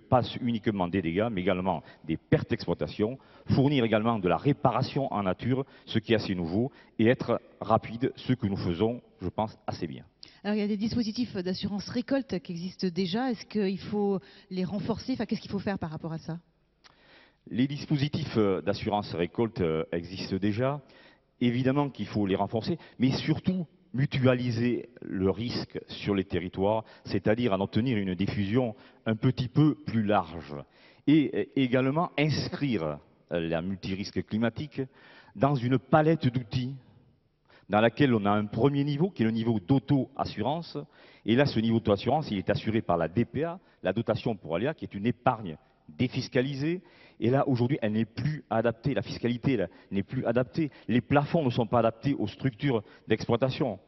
pas uniquement des dégâts, mais également des pertes d'exploitation, fournir également de la réparation en nature, ce qui est assez nouveau, et être rapide, ce que nous faisons, je pense, assez bien. Alors, il y a des dispositifs d'assurance récolte qui existent déjà. Est-ce qu'il faut les renforcer? Enfin, qu'est-ce qu'il faut faire par rapport à ça? Les dispositifs d'assurance récolte existent déjà. Évidemment qu'il faut les renforcer, mais surtout mutualiser le risque sur les territoires, c'est-à-dire en obtenir une diffusion un petit peu plus large. Et également inscrire la multirisque climatique dans une palette d'outils dans laquelle on a un premier niveau, qui est le niveau d'auto-assurance. Et là, ce niveau d'auto-assurance, il est assuré par la DPA, la dotation pour aléas, qui est une épargne défiscalisée. Et là, aujourd'hui, elle n'est plus adaptée. La fiscalité là, n'est plus adaptée. Les plafonds ne sont pas adaptés aux structures d'exploitation.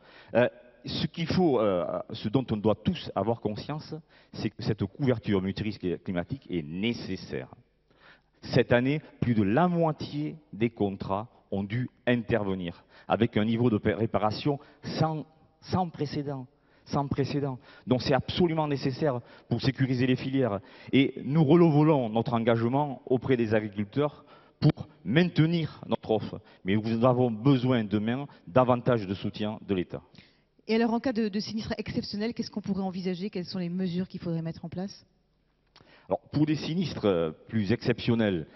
Ce dont on doit tous avoir conscience, c'est que cette couverture multirisque climatique est nécessaire. Cette année, plus de la moitié des contrats ont dû intervenir avec un niveau de réparation sans précédent. Sans précédent. Donc c'est absolument nécessaire pour sécuriser les filières. Et nous renouvelons notre engagement auprès des agriculteurs pour maintenir notre offre. Mais nous avons besoin demain davantage de soutien de l'État. Et alors en cas de sinistre exceptionnel, qu'est-ce qu'on pourrait envisager? Quelles sont les mesures qu'il faudrait mettre en place? Alors, pour des sinistres plus exceptionnels,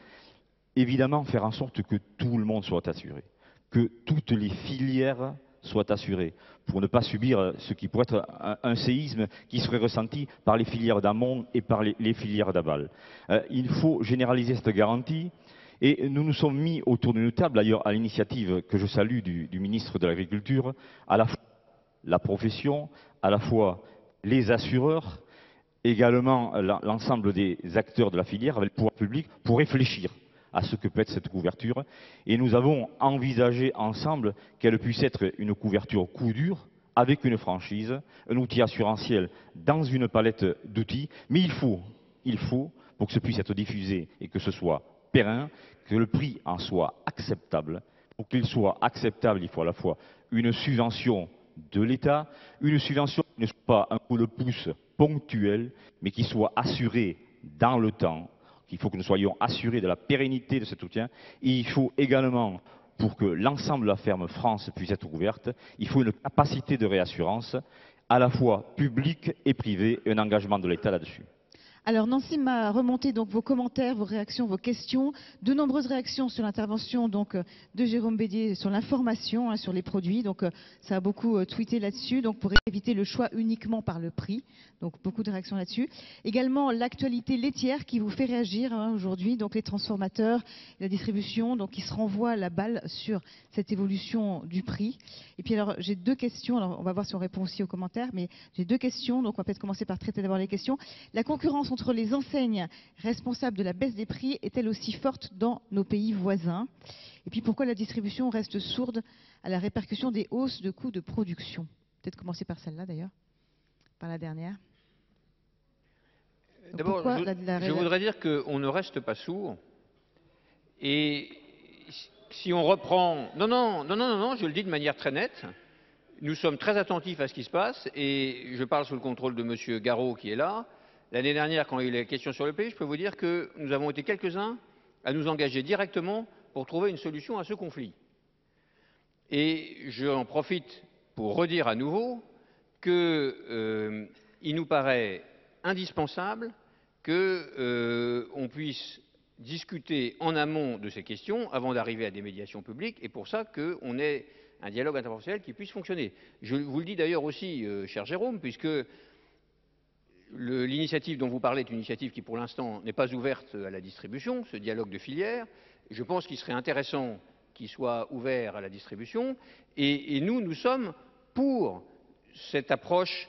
évidemment faire en sorte que tout le monde soit assuré, que toutes les filières soient assurées, pour ne pas subir ce qui pourrait être un séisme qui serait ressenti par les filières d'amont et par les filières d'aval. Il faut généraliser cette garantie et nous nous sommes mis autour d'une table, d'ailleurs à l'initiative que je salue du ministre de l'Agriculture, à la fois la profession, à la fois les assureurs, également l'ensemble des acteurs de la filière avec le pouvoir public pour réfléchir à ce que peut être cette couverture. Et nous avons envisagé ensemble qu'elle puisse être une couverture coup dur, avec une franchise, un outil assurantiel dans une palette d'outils. Mais il faut, pour que ce puisse être diffusé et que ce soit périn, que le prix en soit acceptable. Pour qu'il soit acceptable, il faut à la fois une subvention de l'État, une subvention qui ne soit pas un coup de pouce ponctuel, mais qui soit assurée dans le temps. Il faut que nous soyons assurés de la pérennité de ce soutien. Et il faut également, pour que l'ensemble de la ferme France puisse être ouverte, il faut une capacité de réassurance, à la fois publique et privée, et un engagement de l'État là-dessus. Alors Nancy m'a remonté donc vos commentaires, vos réactions, vos questions. De nombreuses réactions sur l'intervention donc de Jérôme Bédier sur l'information sur les produits. Donc ça a beaucoup tweeté là-dessus. Donc pour éviter le choix uniquement par le prix. Donc beaucoup de réactions là-dessus. Également l'actualité laitière qui vous fait réagir aujourd'hui. Donc les transformateurs, la distribution, donc qui se renvoient la balle sur cette évolution du prix. Et puis alors j'ai deux questions. Alors on va voir si on répond aussi aux commentaires, mais j'ai deux questions. Donc on va peut-être commencer par traiter d'abord les questions. La concurrence entre les enseignes responsables de la baisse des prix est-elle aussi forte dans nos pays voisins? Et puis pourquoi la distribution reste sourde à la répercussion des hausses de coûts de production? Peut-être commencer par celle-là d'ailleurs, par la dernière. D'abord, je voudrais dire qu'on ne reste pas sourd. Et si on reprend... Non, je le dis de manière très nette. Nous sommes très attentifs à ce qui se passe et je parle sous le contrôle de M. Garot qui est là. L'année dernière, quand il y a eu les questions sur le prix, je peux vous dire que nous avons été quelques-uns à nous engager directement pour trouver une solution à ce conflit. Et j'en profite pour redire à nouveau qu'il nous paraît indispensable qu'on puisse discuter en amont de ces questions avant d'arriver à des médiations publiques et pour ça qu'on ait un dialogue interprofessionnel qui puisse fonctionner. Je vous le dis d'ailleurs aussi, cher Jérôme, puisque l'initiative dont vous parlez est une initiative qui, pour l'instant, n'est pas ouverte à la distribution, ce dialogue de filière. Je pense qu'il serait intéressant qu'il soit ouvert à la distribution. Et nous sommes pour cette approche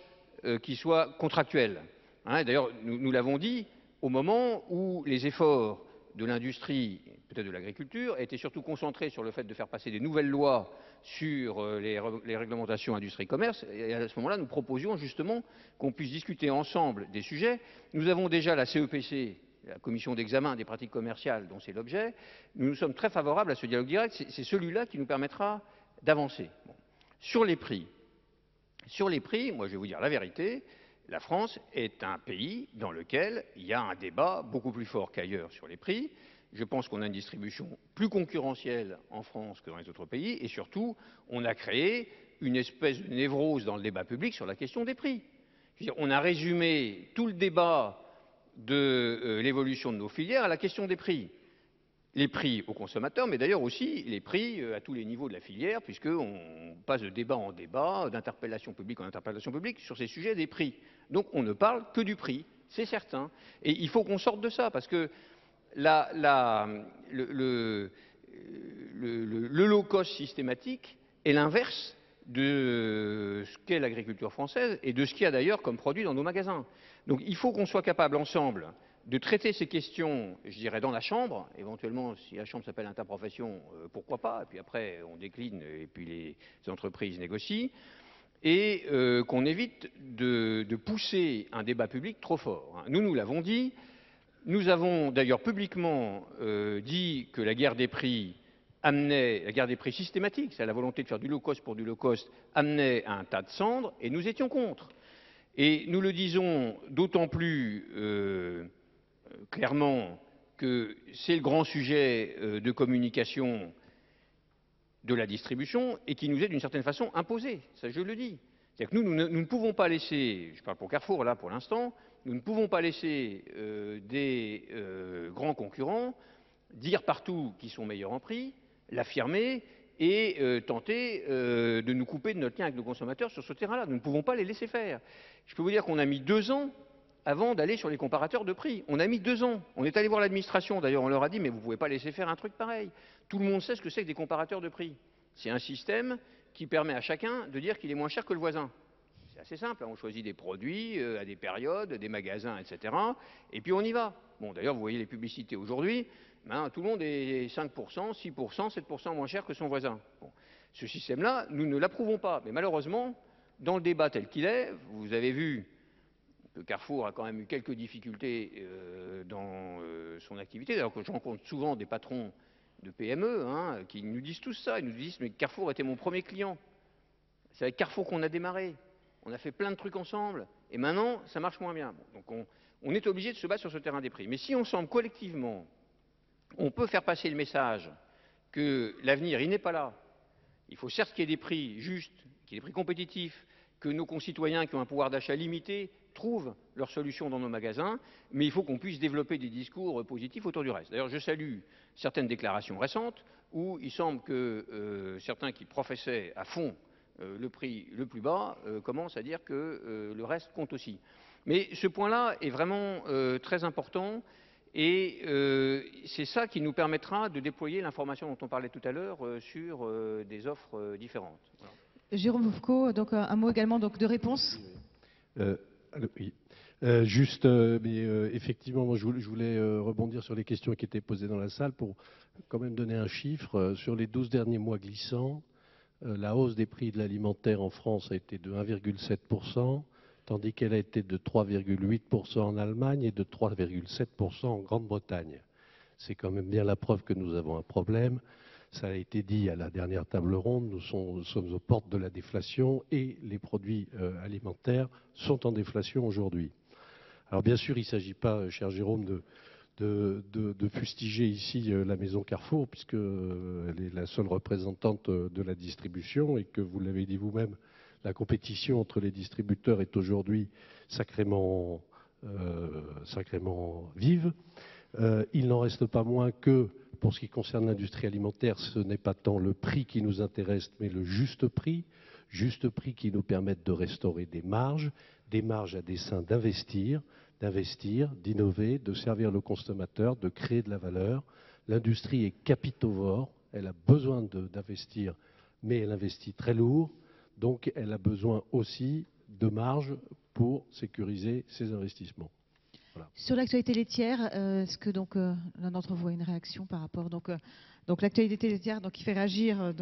qui soit contractuelle. D'ailleurs, nous l'avons dit au moment où les efforts de l'industrie, peut-être de l'agriculture, étaient surtout concentrés sur le fait de faire passer des nouvelles lois sur les réglementations industrie-commerce. Et à ce moment-là, nous proposions justement qu'on puisse discuter ensemble des sujets. Nous avons déjà la CEPC, la commission d'examen des pratiques commerciales, dont c'est l'objet. Nous sommes très favorables à ce dialogue direct. C'est celui-là qui nous permettra d'avancer. Bon. Sur les prix, Sur les prix, moi je vais vous dire la vérité, la France est un pays dans lequel il y a un débat beaucoup plus fort qu'ailleurs sur les prix. Je pense qu'on a une distribution plus concurrentielle en France que dans les autres pays, et surtout, on a créé une espèce de névrose dans le débat public sur la question des prix. Je veux dire, on a résumé tout le débat de l'évolution de nos filières à la question des prix. Les prix aux consommateurs, mais d'ailleurs aussi les prix à tous les niveaux de la filière, puisqu'on passe de débat en débat, d'interpellation publique en interpellation publique sur ces sujets des prix. Donc on ne parle que du prix, c'est certain. Et il faut qu'on sorte de ça, parce que le low cost systématique est l'inverse de ce qu'est l'agriculture française et de ce qu'il y a d'ailleurs comme produit dans nos magasins. Donc il faut qu'on soit capable ensemble de traiter ces questions, je dirais, dans la Chambre, éventuellement, si la Chambre s'appelle interprofession, pourquoi pas, et puis après, on décline, et puis les entreprises négocient, et qu'on évite de pousser un débat public trop fort. Nous l'avons dit, nous avons d'ailleurs publiquement dit que la guerre des prix amenait, la guerre des prix systématique, c'est la volonté de faire du low cost pour du low cost, amenait à un tas de cendres, et nous étions contre. Et nous le disons d'autant plus clairement que c'est le grand sujet de communication de la distribution et qui nous est d'une certaine façon imposé, ça je le dis. C'est-à-dire que nous ne pouvons pas laisser, je parle pour Carrefour là pour l'instant, nous ne pouvons pas laisser des grands concurrents dire partout qu'ils sont meilleurs en prix, l'affirmer et tenter de nous couper de notre lien avec nos consommateurs sur ce terrain-là. Nous ne pouvons pas les laisser faire. Je peux vous dire qu'on a mis 2 ans avant d'aller sur les comparateurs de prix. On a mis 2 ans. On est allé voir l'administration, d'ailleurs on leur a dit mais vous ne pouvez pas laisser faire un truc pareil. Tout le monde sait ce que c'est que des comparateurs de prix. C'est un système qui permet à chacun de dire qu'il est moins cher que le voisin. C'est assez simple, on choisit des produits à des périodes, des magasins, etc. Et puis on y va. Bon, d'ailleurs vous voyez les publicités aujourd'hui, tout le monde est 5%, 6%, 7% moins cher que son voisin. Bon. Ce système-là, nous ne l'approuvons pas. Mais malheureusement, dans le débat tel qu'il est, vous avez vu que Carrefour a quand même eu quelques difficultés dans son activité. Alors que je rencontre souvent des patrons de PME qui nous disent tout ça. Ils nous disent mais Carrefour était mon premier client. C'est avec Carrefour qu'on a démarré. On a fait plein de trucs ensemble. Et maintenant, ça marche moins bien. Bon, donc on est obligé de se battre sur ce terrain des prix. Mais si ensemble, collectivement, on peut faire passer le message que l'avenir, il n'est pas là. Il faut certes qu'il y ait des prix justes, qu'il y ait des prix compétitifs, que nos concitoyens qui ont un pouvoir d'achat limité trouvent leurs solutions dans nos magasins, mais il faut qu'on puisse développer des discours positifs autour du reste. D'ailleurs, je salue certaines déclarations récentes où il semble que certains qui professaient à fond le prix le plus bas commencent à dire que le reste compte aussi. Mais ce point-là est vraiment très important et c'est ça qui nous permettra de déployer l'information dont on parlait tout à l'heure sur des offres différentes. Voilà. Jérôme Foucault, donc un mot également donc, de réponse. Oui. Effectivement, moi je voulais rebondir sur les questions qui étaient posées dans la salle pour quand même donner un chiffre. Sur les 12 derniers mois glissants, la hausse des prix de l'alimentaire en France a été de 1,7%, tandis qu'elle a été de 3,8% en Allemagne et de 3,7% en Grande-Bretagne. C'est quand même bien la preuve que nous avons un problème. Ça a été dit à la dernière table ronde, nous sommes aux portes de la déflation et les produits alimentaires sont en déflation aujourd'hui. Alors bien sûr, il ne s'agit pas, cher Jérôme, de fustiger ici la maison Carrefour, puisqu'elle est la seule représentante de la distribution et que, vous l'avez dit vous-même, la compétition entre les distributeurs est aujourd'hui sacrément vive. Il n'en reste pas moins que, pour ce qui concerne l'industrie alimentaire, ce n'est pas tant le prix qui nous intéresse, mais le juste prix qui nous permette de restaurer des marges à dessein d'investir, d'innover, de servir le consommateur, de créer de la valeur. L'industrie est capitovore, elle a besoin d'investir, mais elle investit très lourd, donc elle a besoin aussi de marge pour sécuriser ses investissements. Voilà. Sur l'actualité laitière, est-ce que donc l'un d'entre vous a une réaction par rapport donc l'actualité laitière qui fait réagir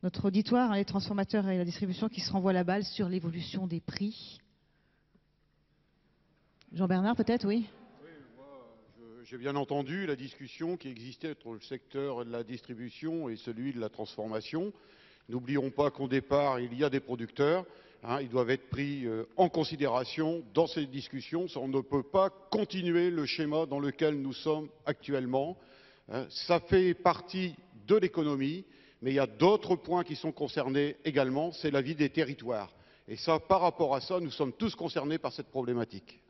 notre auditoire, les transformateurs et la distribution qui se renvoient la balle sur l'évolution des prix. Jean-Bernard peut-être, oui. Oui, moi j'ai bien entendu la discussion qui existait entre le secteur de la distribution et celui de la transformation. N'oublions pas qu'au départ il y a des producteurs Ils doivent être pris en considération dans ces discussions. On ne peut pas continuer le schéma dans lequel nous sommes actuellement. Ça fait partie de l'économie, mais il y a d'autres points qui sont concernés également, c'est la vie des territoires. Et ça, par rapport à ça, nous sommes tous concernés par cette problématique.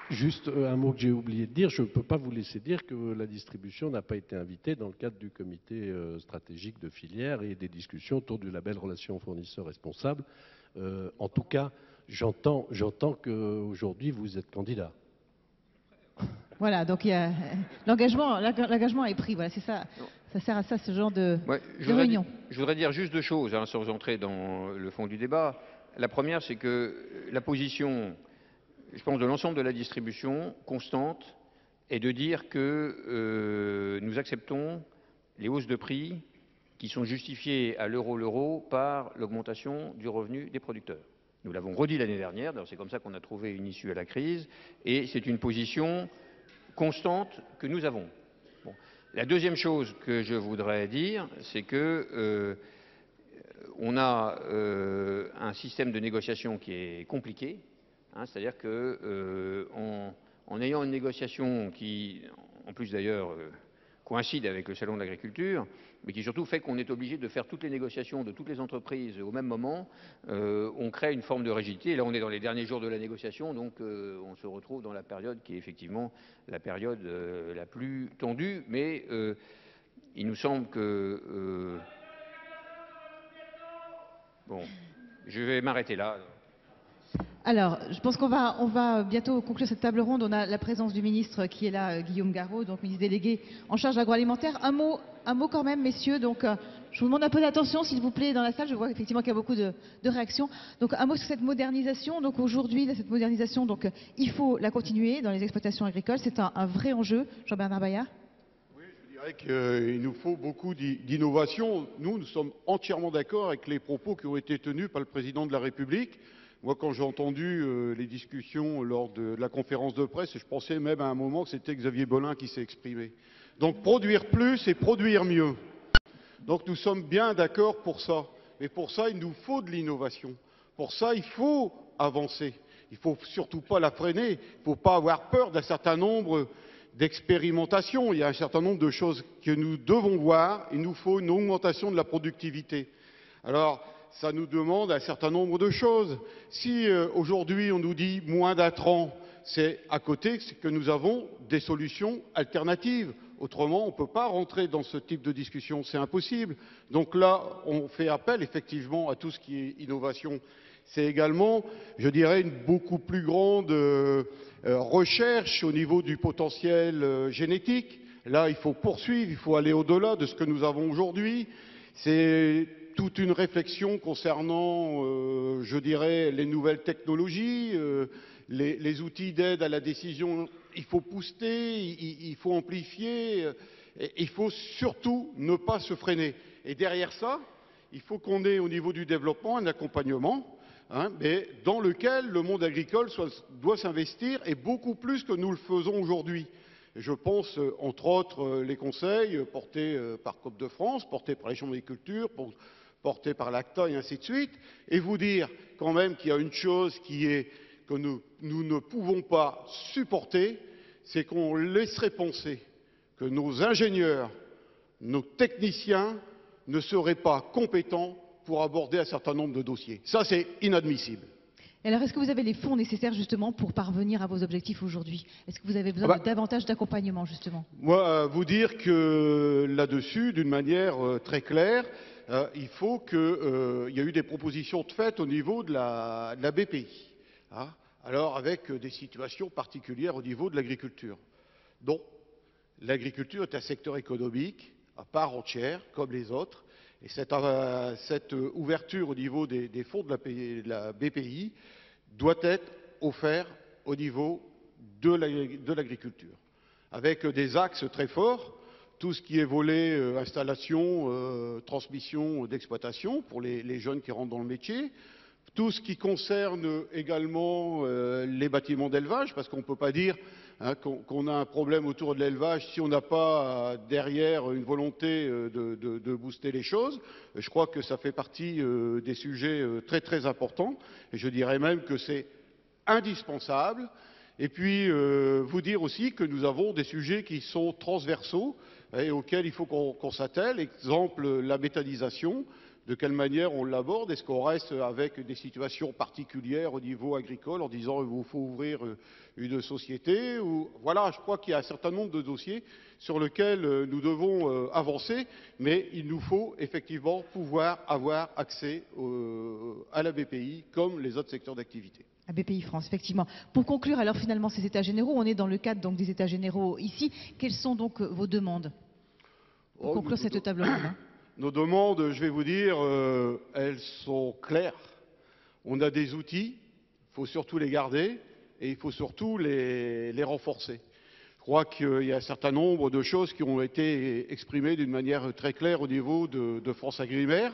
Juste un mot que j'ai oublié de dire, je ne peux pas vous laisser dire que la distribution n'a pas été invitée dans le cadre du comité stratégique de filière et des discussions autour du label Relations fournisseurs responsables. En tout cas, j'entends qu'aujourd'hui vous êtes candidat. Voilà, donc l'engagement est pris, voilà, c'est ça. Ça sert à ça, ce genre de réunion. Je voudrais dire juste deux choses, sans entrer dans le fond du débat. La première, c'est que la position, je pense, de l'ensemble de la distribution constante est de dire que nous acceptons les hausses de prix qui sont justifiées à l'euro par l'augmentation du revenu des producteurs. Nous l'avons redit l'année dernière, c'est comme ça qu'on a trouvé une issue à la crise, et c'est une position constante que nous avons. Bon. La deuxième chose que je voudrais dire, c'est que on a un système de négociation qui est compliqué, c'est-à-dire que en ayant une négociation qui, en plus d'ailleurs, coïncide avec le salon de l'agriculture, mais qui surtout fait qu'on est obligé de faire toutes les négociations de toutes les entreprises au même moment, on crée une forme de rigidité. Et là, on est dans les derniers jours de la négociation, donc on se retrouve dans la période qui est effectivement la période la plus tendue, mais il nous semble que... Bon, je vais m'arrêter là. Alors, je pense qu'on va bientôt conclure cette table ronde. On a la présence du ministre qui est là, Guillaume Garot, donc ministre délégué en charge de l'agroalimentaire. Un mot quand même, messieurs. Donc, je vous demande un peu d'attention, s'il vous plaît, dans la salle. Je vois effectivement qu'il y a beaucoup de réactions. Donc, un mot sur cette modernisation. Donc, aujourd'hui, cette modernisation, donc, il faut la continuer dans les exploitations agricoles. C'est un vrai enjeu. Jean-Bernard Bayat. Oui, je dirais qu'il nous faut beaucoup d'innovation. Nous sommes entièrement d'accord avec les propos qui ont été tenus par le président de la République. Moi, quand j'ai entendu les discussions lors de la conférence de presse, je pensais même à un moment que c'était Xavier Bolin qui s'est exprimé. Donc, produire plus et produire mieux. Donc, nous sommes bien d'accord pour ça. Mais pour ça, il nous faut de l'innovation. Pour ça, il faut avancer. Il ne faut surtout pas la freiner. Il ne faut pas avoir peur d'un certain nombre d'expérimentations. Il y a un certain nombre de choses que nous devons voir. Il nous faut une augmentation de la productivité. Alors, ça nous demande un certain nombre de choses. Si aujourd'hui on nous dit moins d'intrants, c'est à côté que nous avons des solutions alternatives. Autrement, on ne peut pas rentrer dans ce type de discussion, c'est impossible. Donc là, on fait appel effectivement à tout ce qui est innovation. C'est également, je dirais, une beaucoup plus grande recherche au niveau du potentiel génétique. Là, il faut poursuivre, il faut aller au-delà de ce que nous avons aujourd'hui. C'est toute une réflexion concernant, je dirais, les nouvelles technologies, les outils d'aide à la décision. Il faut booster, il faut amplifier, et il faut surtout ne pas se freiner. Et derrière ça, il faut qu'on ait au niveau du développement un accompagnement, mais dans lequel le monde agricole doit s'investir, et beaucoup plus que nous le faisons aujourd'hui. Je pense, entre autres, les conseils portés par COP de France, portés par les chambres d'agriculture, portés par l'ACTA et ainsi de suite, et vous dire quand même qu'il y a une chose que nous ne pouvons pas supporter, c'est qu'on laisserait penser que nos ingénieurs, nos techniciens ne seraient pas compétents pour aborder un certain nombre de dossiers. Ça, c'est inadmissible. Et alors, est-ce que vous avez les fonds nécessaires justement pour parvenir à vos objectifs aujourd'hui? Est-ce que vous avez besoin de davantage d'accompagnement justement? Moi, vous dire que là-dessus, d'une manière très claire, il faut qu'il y a eu des propositions de fait au niveau de la BPI. Alors, avec des situations particulières au niveau de l'agriculture. Donc, l'agriculture est un secteur économique à part entière, comme les autres. Et cette ouverture au niveau des fonds de la BPI doit être offerte au niveau de l'agriculture, avec des axes très forts, tout ce qui est volet installation, transmission d'exploitation pour les jeunes qui rentrent dans le métier, tout ce qui concerne également les bâtiments d'élevage, parce qu'on ne peut pas dire qu'on a un problème autour de l'élevage si on n'a pas derrière une volonté de booster les choses. Je crois que ça fait partie des sujets très très importants et je dirais même que c'est indispensable. Et puis vous dire aussi que nous avons des sujets qui sont transversaux et auxquels il faut qu'on s'attelle. Exemple, la méthanisation. De quelle manière on l'aborde? Est-ce qu'on reste avec des situations particulières au niveau agricole en disant il vous faut ouvrir une société ou... Voilà, je crois qu'il y a un certain nombre de dossiers sur lesquels nous devons avancer, mais il nous faut effectivement pouvoir avoir accès à la BPI comme les autres secteurs d'activité. À BPI France, effectivement. Pour conclure alors finalement ces États généraux, on est dans le cadre donc des États généraux ici. Quelles sont donc vos demandes pour conclure cette table ronde? Nos demandes, je vais vous dire, elles sont claires. On a des outils, il faut surtout les garder et il faut surtout les renforcer. Je crois qu'il y a un certain nombre de choses qui ont été exprimées d'une manière très claire au niveau de France Agrimaire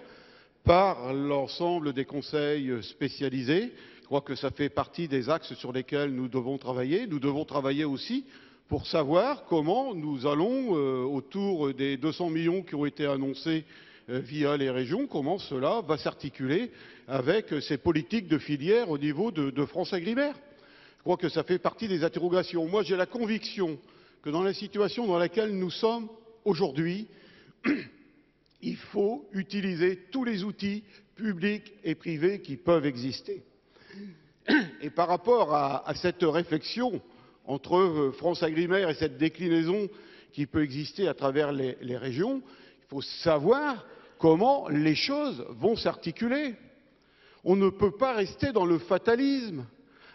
par l'ensemble des conseils spécialisés. Je crois que ça fait partie des axes sur lesquels nous devons travailler. Nous devons travailler aussi pour savoir comment nous allons, autour des 200 millions qui ont été annoncés via les régions, comment cela va s'articuler avec ces politiques de filière au niveau de France Agrimaire. Je crois que ça fait partie des interrogations. Moi, j'ai la conviction que dans la situation dans laquelle nous sommes aujourd'hui, il faut utiliser tous les outils publics et privés qui peuvent exister. Et par rapport à cette réflexion entre France Agrimaire et cette déclinaison qui peut exister à travers les régions, il faut savoir comment les choses vont s'articuler. On ne peut pas rester dans le fatalisme,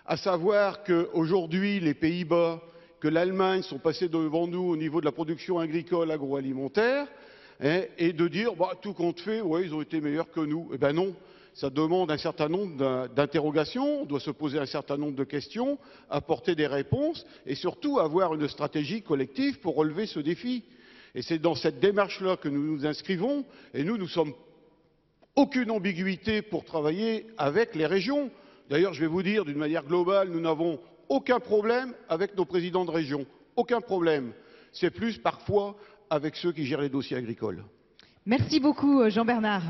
à savoir qu'aujourd'hui les Pays-Bas, que l'Allemagne sont passés devant nous au niveau de la production agricole agroalimentaire, et de dire tout compte fait, ouais, ils ont été meilleurs que nous. Eh bien non. Ça demande un certain nombre d'interrogations, on doit se poser un certain nombre de questions, apporter des réponses et surtout avoir une stratégie collective pour relever ce défi. Et c'est dans cette démarche-là que nous nous inscrivons et nous sommes aucune ambiguïté pour travailler avec les régions. D'ailleurs, je vais vous dire d'une manière globale, nous n'avons aucun problème avec nos présidents de région. Aucun problème. C'est plus parfois avec ceux qui gèrent les dossiers agricoles. Merci beaucoup Jean-Bernard.